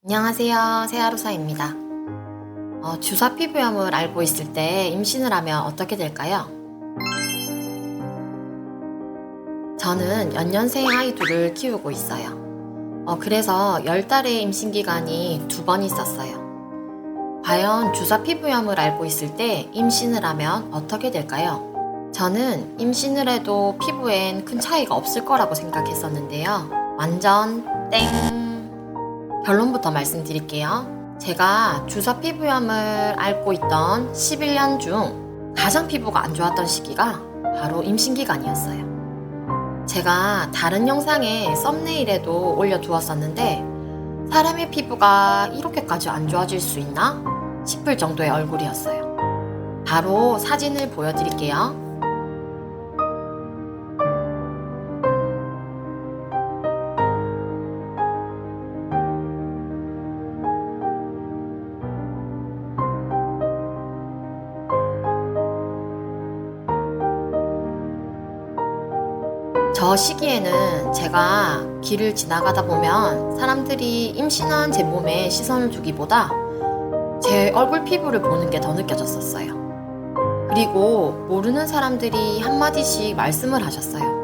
안녕하세요. 새하루사입니다. 주사 피부염을 앓고 있을 때 임신을 하면 어떻게 될까요? 저는 연년생 아이 둘을 키우고 있어요. 그래서 10달의 임신 기간이 2번 있었어요. 과연 주사 피부염을 앓고 있을 때 임신을 하면 어떻게 될까요? 저는 임신을 해도 피부엔 큰 차이가 없을 거라고 생각했었는데요. 완전 땡! 결론부터 말씀드릴게요. 제가 주사 피부염을 앓고 있던 11년 중 가장 피부가 안 좋았던 시기가 바로 임신 기간이었어요. 제가 다른 영상에 썸네일에도 올려두었었는데 사람의 피부가 이렇게까지 안 좋아질 수 있나 싶을 정도의 얼굴이었어요. 바로 사진을 보여드릴게요. 저 시기에는 제가 길을 지나가다 보면 사람들이 임신한 제 몸에 시선을 두기보다 제 얼굴 피부를 보는 게 더 느껴졌었어요. 그리고 모르는 사람들이 한마디씩 말씀을 하셨어요.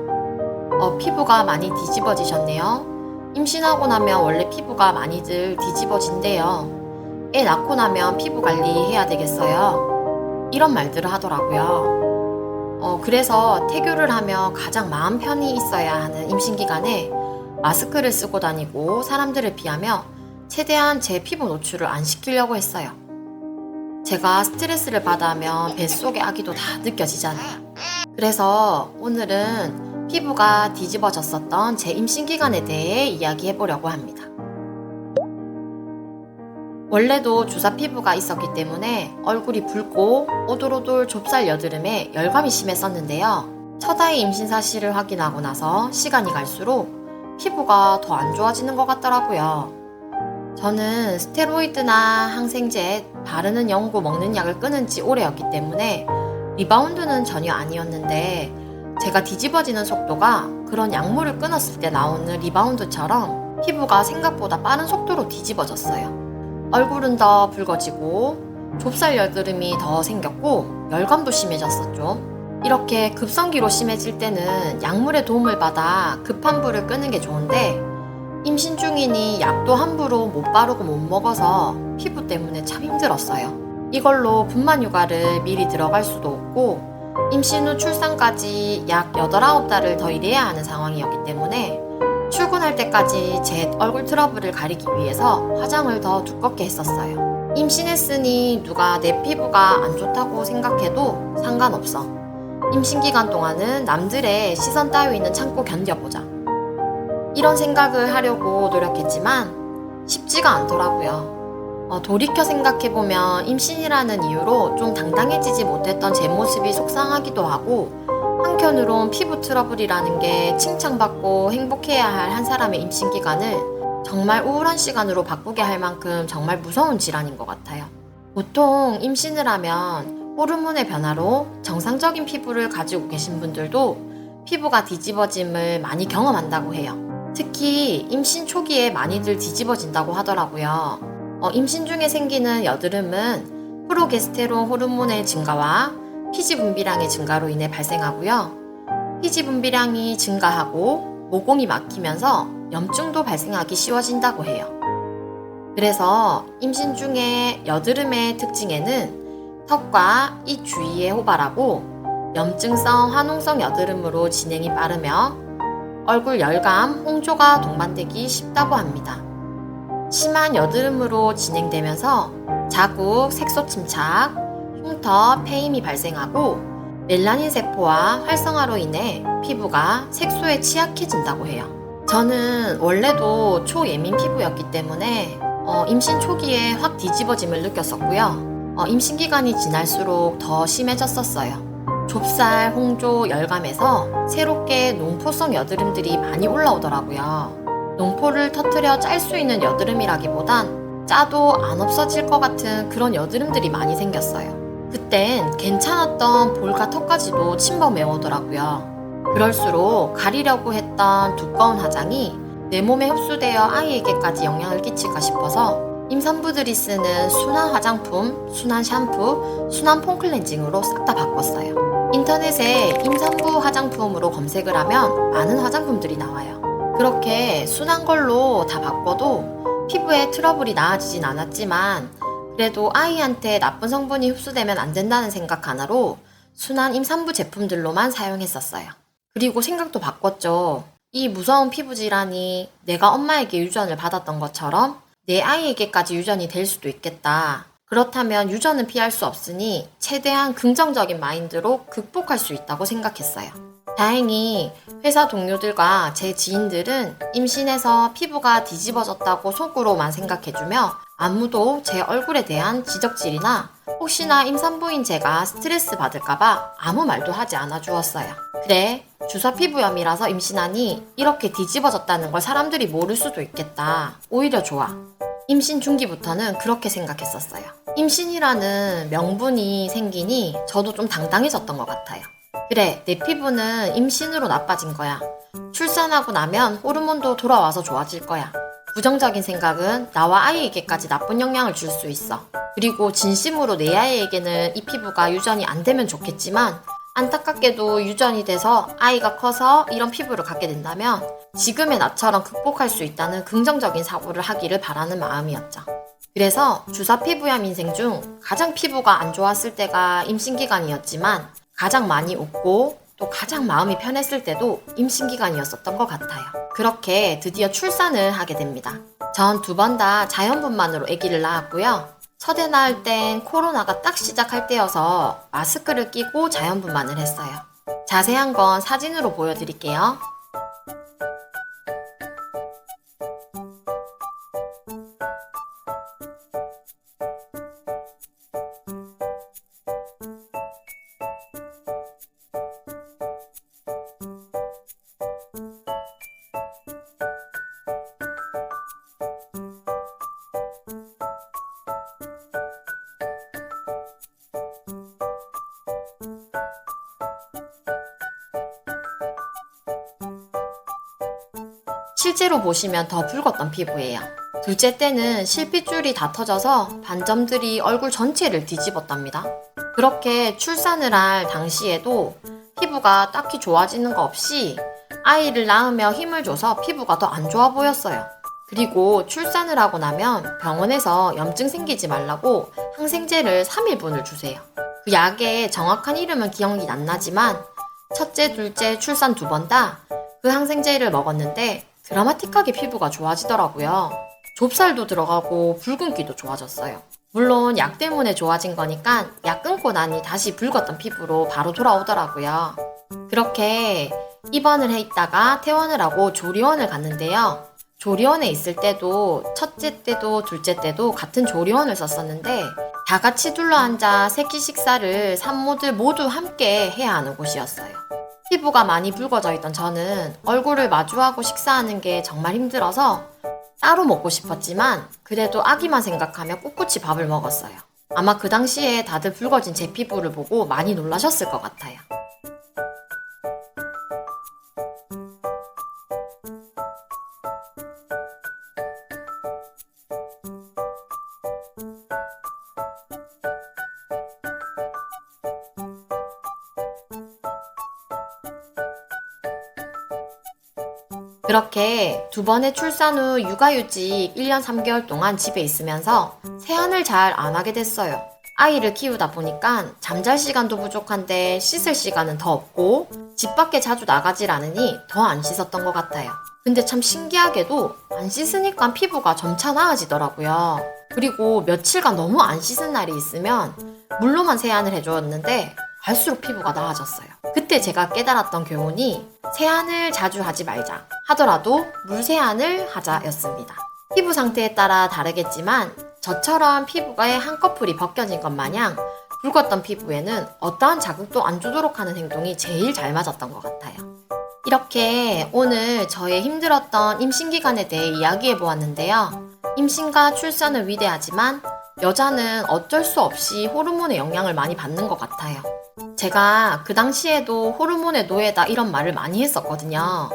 피부가 많이 뒤집어지셨네요. 임신하고 나면 원래 피부가 많이들 뒤집어진대요. 애 낳고 나면 피부 관리해야 되겠어요. 이런 말들을 하더라고요. 그래서 태교를 하며 가장 마음 편히 있어야 하는 임신 기간에 마스크를 쓰고 다니고 사람들을 피하며 최대한 제 피부 노출을 안 시키려고 했어요. 제가 스트레스를 받아하면 뱃속의 아기도 다 느껴지잖아요. 그래서 오늘은 피부가 뒤집어졌었던 제 임신 기간에 대해 이야기해보려고 합니다. 원래도 주사 피부가 있었기 때문에 얼굴이 붉고 오돌오돌 좁쌀 여드름에 열감이 심했었는데요. 첫 아이 임신 사실을 확인하고 나서 시간이 갈수록 피부가 더 안 좋아지는 것 같더라고요. 저는 스테로이드나 항생제, 바르는 연고, 먹는 약을 끊은 지 오래였기 때문에 리바운드는 전혀 아니었는데 제가 뒤집어지는 속도가 그런 약물을 끊었을 때 나오는 리바운드처럼 피부가 생각보다 빠른 속도로 뒤집어졌어요. 얼굴은 더 붉어지고 좁쌀 여드름이 더 생겼고 열감도 심해졌었죠. 이렇게 급성기로 심해질 때는 약물의 도움을 받아 급한 불을 끄는 게 좋은데 임신 중이니 약도 함부로 못 바르고 못 먹어서 피부 때문에 참 힘들었어요. 이걸로 분만 휴가를 미리 들어갈 수도 없고 임신 후 출산까지 약 8, 9달을 더 일해야 하는 상황이었기 때문에 출근할 때까지 제 얼굴 트러블을 가리기 위해서 화장을 더 두껍게 했었어요. 임신했으니 누가 내 피부가 안 좋다고 생각해도 상관없어. 임신 기간 동안은 남들의 시선 따위는 참고 견뎌보자. 이런 생각을 하려고 노력했지만 쉽지가 않더라고요. 돌이켜 생각해보면 임신이라는 이유로 좀 당당해지지 못했던 제 모습이 속상하기도 하고 한편으론 피부 트러블이라는 게 칭찬받고 행복해야 할 한 사람의 임신 기간을 정말 우울한 시간으로 바꾸게 할 만큼 정말 무서운 질환인 것 같아요. 보통 임신을 하면 호르몬의 변화로 정상적인 피부를 가지고 계신 분들도 피부가 뒤집어짐을 많이 경험한다고 해요. 특히 임신 초기에 많이들 뒤집어진다고 하더라고요. 임신 중에 생기는 여드름은 프로게스테론 호르몬의 증가와 피지 분비량의 증가로 인해 발생하고요. 피지 분비량이 증가하고 모공이 막히면서 염증도 발생하기 쉬워진다고 해요. 그래서 임신 중에 여드름의 특징에는 턱과 이 주위에 호발하고 염증성 화농성 여드름으로 진행이 빠르며 얼굴 열감, 홍조가 동반되기 쉽다고 합니다. 심한 여드름으로 진행되면서 자국, 색소 침착, 흉터, 폐임이 발생하고 멜라닌 세포와 활성화로 인해 피부가 색소에 취약해진다고 해요. 저는 원래도 초예민 피부였기 때문에 임신 초기에 확 뒤집어짐을 느꼈었고요. 임신 기간이 지날수록 더 심해졌었어요. 좁쌀, 홍조, 열감에서 새롭게 농포성 여드름들이 많이 올라오더라고요. 농포를 터트려 짤 수 있는 여드름이라기보단 짜도 안 없어질 것 같은 그런 여드름들이 많이 생겼어요. 그땐 괜찮았던 볼과 턱까지도 침범해 오더라고요. 그럴수록 가리려고 했던 두꺼운 화장이 내 몸에 흡수되어 아이에게까지 영향을 끼칠까 싶어서 임산부들이 쓰는 순한 화장품, 순한 샴푸, 순한 폼클렌징으로 싹 다 바꿨어요. 인터넷에 임산부 화장품으로 검색을 하면 많은 화장품들이 나와요. 그렇게 순한 걸로 다 바꿔도 피부에 트러블이 나아지진 않았지만 그래도 아이한테 나쁜 성분이 흡수되면 안 된다는 생각 하나로 순한 임산부 제품들로만 사용했었어요. 그리고 생각도 바꿨죠. 이 무서운 피부 질환이 내가 엄마에게 유전을 받았던 것처럼 내 아이에게까지 유전이 될 수도 있겠다. 그렇다면 유전은 피할 수 없으니 최대한 긍정적인 마인드로 극복할 수 있다고 생각했어요. 다행히 회사 동료들과 제 지인들은 임신해서 피부가 뒤집어졌다고 속으로만 생각해주며 아무도 제 얼굴에 대한 지적질이나 혹시나 임산부인 제가 스트레스 받을까봐 아무 말도 하지 않아 주었어요. 그래, 주사 피부염이라서 임신하니 이렇게 뒤집어졌다는 걸 사람들이 모를 수도 있겠다. 오히려 좋아. 임신 중기부터는 그렇게 생각했었어요. 임신이라는 명분이 생기니 저도 좀 당당해졌던 것 같아요. 그래, 내 피부는 임신으로 나빠진 거야. 출산하고 나면 호르몬도 돌아와서 좋아질 거야. 부정적인 생각은 나와 아이에게까지 나쁜 영향을 줄 수 있어. 그리고 진심으로 내 아이에게는 이 피부가 유전이 안 되면 좋겠지만 안타깝게도 유전이 돼서 아이가 커서 이런 피부를 갖게 된다면 지금의 나처럼 극복할 수 있다는 긍정적인 사고를 하기를 바라는 마음이었죠. 그래서 주사 피부염 인생 중 가장 피부가 안 좋았을 때가 임신 기간이었지만 가장 많이 웃고 또 가장 마음이 편했을 때도 임신 기간이었었던 것 같아요. 그렇게 드디어 출산을 하게 됩니다. 전 2번 다 자연분만으로 아기를 낳았고요. 첫애 낳을 땐 코로나가 딱 시작할 때여서 마스크를 끼고 자연분만을 했어요. 자세한 건 사진으로 보여드릴게요. 실제로 보시면 더 붉었던 피부예요. 둘째 때는 실핏줄이 다 터져서 반점들이 얼굴 전체를 뒤집었답니다. 그렇게 출산을 할 당시에도 피부가 딱히 좋아지는 거 없이 아이를 낳으며 힘을 줘서 피부가 더 안 좋아 보였어요. 그리고 출산을 하고 나면 병원에서 염증 생기지 말라고 항생제를 3일분을 주세요. 그 약의 정확한 이름은 기억이 안 나지만 첫째, 둘째, 출산 2번 다 그 항생제를 먹었는데 드라마틱하게 피부가 좋아지더라고요. 좁쌀도 들어가고 붉은기도 좋아졌어요. 물론 약 때문에 좋아진 거니까 약 끊고 나니 다시 붉었던 피부로 바로 돌아오더라고요. 그렇게 입원을 해 있다가 퇴원을 하고 조리원을 갔는데요. 조리원에 있을 때도 첫째 때도 둘째 때도 같은 조리원을 썼었는데 다 같이 둘러앉아 새끼 식사를 산모들 모두 함께 해야 하는 곳이었어요. 피부가 많이 붉어져 있던 저는 얼굴을 마주하고 식사하는 게 정말 힘들어서 따로 먹고 싶었지만 그래도 아기만 생각하며 꿋꿋이 밥을 먹었어요. 아마 그 당시에 다들 붉어진 제 피부를 보고 많이 놀라셨을 것 같아요. 그렇게 2번의 출산 후 육아휴직 1년 3개월 동안 집에 있으면서 세안을 잘 안 하게 됐어요. 아이를 키우다 보니까 잠잘 시간도 부족한데 씻을 시간은 더 없고 집 밖에 자주 나가질 않으니 더 안 씻었던 것 같아요. 근데 참 신기하게도 안 씻으니까 피부가 점차 나아지더라고요. 그리고 며칠간 너무 안 씻은 날이 있으면 물로만 세안을 해주었는데 갈수록 피부가 나아졌어요. 그때 제가 깨달았던 교훈이 세안을 자주 하지 말자 하더라도 물 세안을 하자였습니다. 피부 상태에 따라 다르겠지만 저처럼 피부가 한꺼풀이 벗겨진 것 마냥 붉었던 피부에는 어떠한 자극도 안 주도록 하는 행동이 제일 잘 맞았던 것 같아요. 이렇게 오늘 저의 힘들었던 임신기간에 대해 이야기해 보았는데요. 임신과 출산은 위대하지만 여자는 어쩔 수 없이 호르몬의 영향을 많이 받는 것 같아요. 제가 그 당시에도 호르몬의 노예다 이런 말을 많이 했었거든요.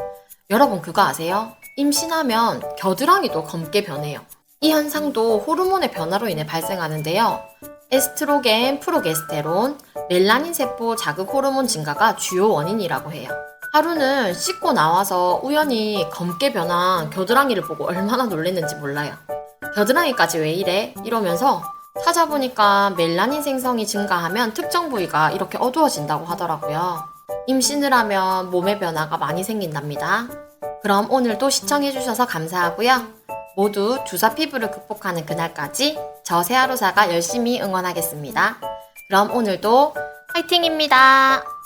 여러분 그거 아세요? 임신하면 겨드랑이도 검게 변해요. 이 현상도 호르몬의 변화로 인해 발생하는데요. 에스트로겐, 프로게스테론, 멜라닌 세포 자극 호르몬 증가가 주요 원인이라고 해요. 하루는 씻고 나와서 우연히 검게 변한 겨드랑이를 보고 얼마나 놀랐는지 몰라요. 겨드랑이까지 왜 이래? 이러면서 찾아보니까 멜라닌 생성이 증가하면 특정 부위가 이렇게 어두워진다고 하더라고요. 임신을 하면 몸의 변화가 많이 생긴답니다. 그럼 오늘도 시청해주셔서 감사하고요. 모두 주사 피부를 극복하는 그날까지 저 세아로사가 열심히 응원하겠습니다. 그럼 오늘도 화이팅입니다.